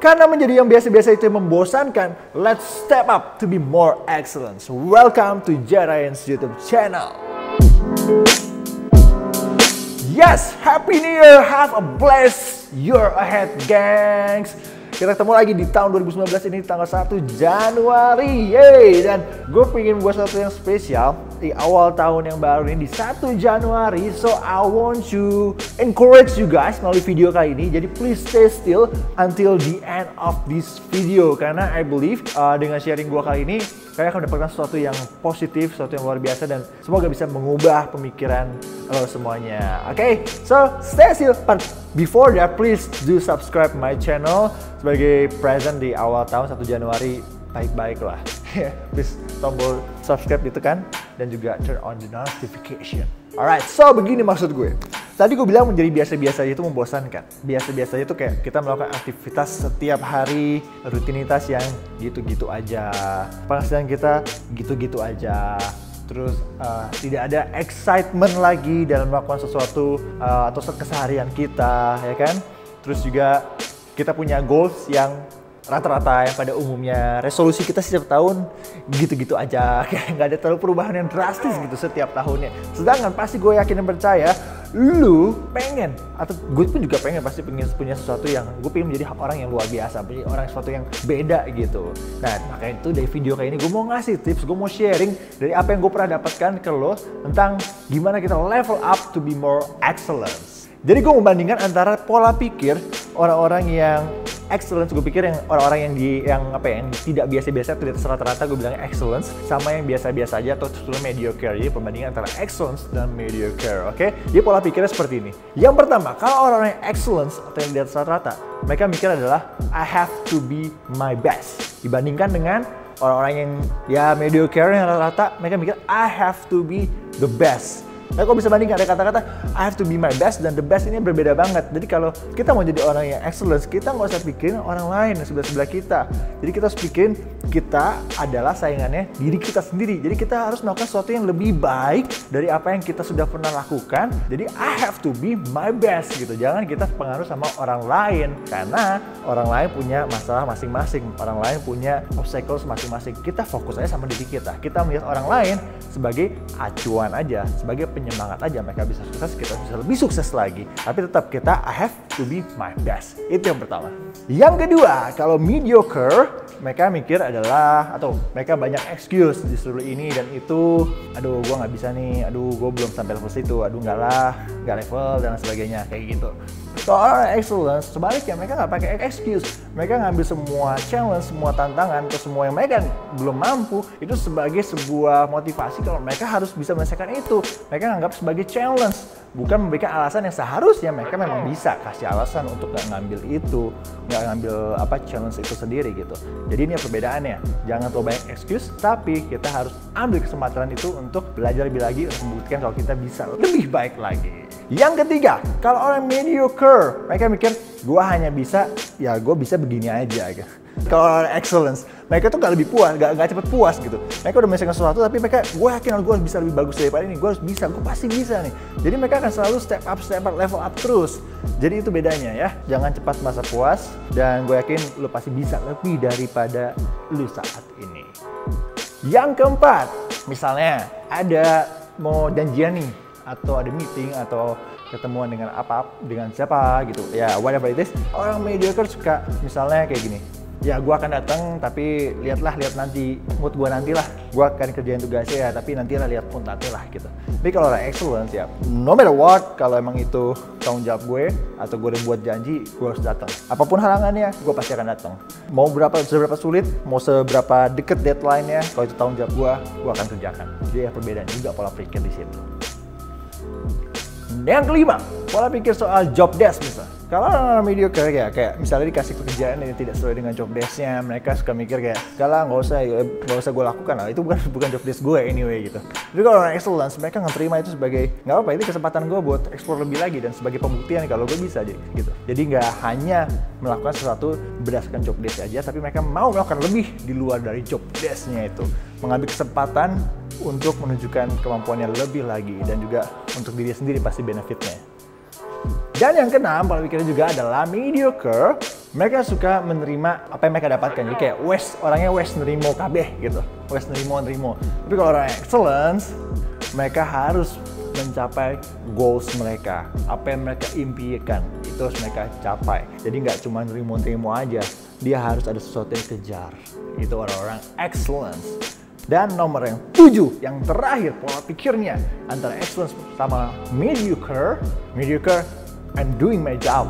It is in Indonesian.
Karena menjadi yang biasa-biasa itu yang membosankan, let's step up to be more excellent. Welcome to Jarayan's YouTube channel. Yes, Happy New Year, have a blessed year ahead, gengs. Kita ketemu lagi di tahun 2019 ini tanggal 1 Januari. Yeay, dan gue pengen buat sesuatu yang spesial di awal tahun yang baru ini di 1 Januari. So I want to encourage you guys melalui video kali ini. Jadi please stay still until the end of this video. Karena I believe dengan sharing gue kali ini kalian akan mendapatkan sesuatu yang positif, sesuatu yang luar biasa, dan semoga bisa mengubah pemikiran lo semuanya. Oke, so stay still. But before that, please do subscribe my channel sebagai present di awal tahun 1 Januari. Baik-baik lah. Please tombol subscribe ditekan dan juga turn on the notification. Alright, so begini maksud gue. Tadi gue bilang menjadi biasa-biasa itu membosankan. Biasa-biasa itu kayak kita melakukan aktivitas setiap hari, rutinitas yang gitu-gitu aja. Penghasilan kita gitu-gitu aja. Terus tidak ada excitement lagi dalam melakukan sesuatu atau keseharian kita, ya kan? Terus juga kita punya goals yang rata-rata yang pada umumnya resolusi kita setiap tahun gitu-gitu aja, kayak nggak ada terlalu perubahan yang drastis gitu setiap tahunnya. Sedangkan pasti gue yakin dan percaya lu pengen, atau gue pun juga pengen, pasti pengen punya sesuatu yang gue pengen menjadi orang yang luar biasa, menjadi orang sesuatu yang beda gitu. Nah makanya itu dari video kayak ini gue mau ngasih tips, gue mau sharing dari apa yang gue pernah dapatkan ke lo tentang gimana kita level up to be more excellent. Jadi gue membandingkan antara pola pikir orang-orang yang excellence, gue pikir yang orang-orang yang tidak biasa-biasa, tidak rata-rata, gue bilang excellence, sama yang biasa-biasa aja atau justru mediocre. Jadi perbandingan antara excellence dan mediocre, oke? Jadi pola pikirnya seperti ini. Yang pertama, kalau orang-orang yang excellence atau yang di atas rata-rata, mereka mikir adalah I have to be my best. Dibandingkan dengan orang-orang yang ya mediocre, yang rata-rata, mereka mikir I have to be the best. Nah, kok bisa bandingkan? Ada kata-kata I have to be my best, dan the best ini berbeda banget. Jadi kalau kita mau jadi orang yang excellence, kita nggak usah pikirin orang lain yang sebelah-sebelah kita. Jadi kita harus pikirin kita adalah saingannya diri kita sendiri. Jadi kita harus melakukan sesuatu yang lebih baik dari apa yang kita sudah pernah lakukan. Jadi I have to be my best gitu. Jangan kita pengaruh sama orang lain, karena orang lain punya masalah masing-masing. Orang lain punya obstacles masing-masing. Kita fokus aja sama diri kita. Kita melihat orang lain sebagai acuan aja, sebagai penyemangat aja. Mereka bisa sukses, kita bisa lebih sukses lagi. Tapi tetap kita I have to be my best. Itu yang pertama. Yang kedua, kalau mediocre, mereka mikir adalah, atau mereka banyak excuse di seluruh ini dan itu. Aduh, gue nggak bisa nih. Aduh, gue belum sampai level situ. Aduh, nggak level dan sebagainya kayak gitu. Soal excellence, sebaliknya mereka nggak pakai excuse. Mereka ngambil semua challenge, semua tantangan, atau semua yang mereka belum mampu itu sebagai sebuah motivasi kalau mereka harus bisa menyelesaikan itu. Mereka anggap sebagai challenge, bukan memberikan alasan yang seharusnya mereka memang bisa kasih alasan untuk nggak ngambil itu, nggak ngambil challenge itu sendiri gitu. Jadi ini perbedaannya. Jangan terlalu banyak excuse, tapi kita harus ambil kesempatan itu untuk belajar lebih lagi, untuk membuktikan kalau kita bisa lebih baik lagi. Yang ketiga, kalau orang mediocre, mereka mikir gue hanya bisa, ya gue bisa begini aja gitu. Kalau orang excellence, mereka tuh gak lebih puas, gak cepet puas gitu. Mereka udah menyelesaikan sesuatu, tapi mereka, gue yakin gue harus bisa lebih bagus daripada ini, gue harus bisa, gue pasti bisa nih. Jadi mereka akan selalu step up, level up terus. Jadi itu bedanya ya, jangan cepat merasa puas, dan gue yakin lo pasti bisa lebih daripada lo saat ini. Yang keempat, misalnya ada mau janjian nih, atau ada meeting, atau ketemuan dengan siapa gitu, ya whatever it is. Orang mediocre suka misalnya kayak gini, ya gue akan datang tapi lihat nanti mood gue, nantilah gue akan kerjain tugasnya ya, tapi nantilah lihat pun nantilah gitu. Tapi kalau orang excellence ya no matter what, kalau emang itu tanggung jawab gue atau gue udah buat janji, gue harus datang. Apapun halangannya, gue pasti akan datang. Mau seberapa sulit, mau seberapa deket deadline-nya, kalau itu tanggung jawab gue akan kerjakan. Jadi ya perbedaan juga pola pikir di situ. Yang kelima, pola pikir soal job desk misalnya. Kalau orang mediocre kayak misalnya dikasih pekerjaan yang tidak sesuai dengan job desk-nya, mereka suka mikir kayak, nggak usah gue lakukan lah, itu bukan job desk gue anyway gitu. Tapi kalau orang excellence, mereka nggak terima itu sebagai, nggak apa-apa, ini kesempatan gue buat explore lebih lagi dan sebagai pembuktian kalau gue bisa aja gitu. Jadi nggak hanya melakukan sesuatu berdasarkan job desk aja, tapi mereka mau melakukan lebih di luar dari job desk-nya itu. Mengambil kesempatan untuk menunjukkan kemampuannya lebih lagi, dan juga untuk diri sendiri pasti benefitnya. Dan yang keenam, pola pikirnya juga adalah mediocre. Mereka suka menerima apa yang mereka dapatkan. Jadi kayak orangnya wes nerimo kabeh gitu. Wes nerimo. Tapi kalau orang excellence, mereka harus mencapai goals mereka. Apa yang mereka impikan, itu harus mereka capai. Jadi nggak cuma nerimo aja. Dia harus ada sesuatu yang kejar. Itu orang-orang excellence. Dan nomor yang 7, yang terakhir pola pikirnya antara excellence sama mediocre and doing my job.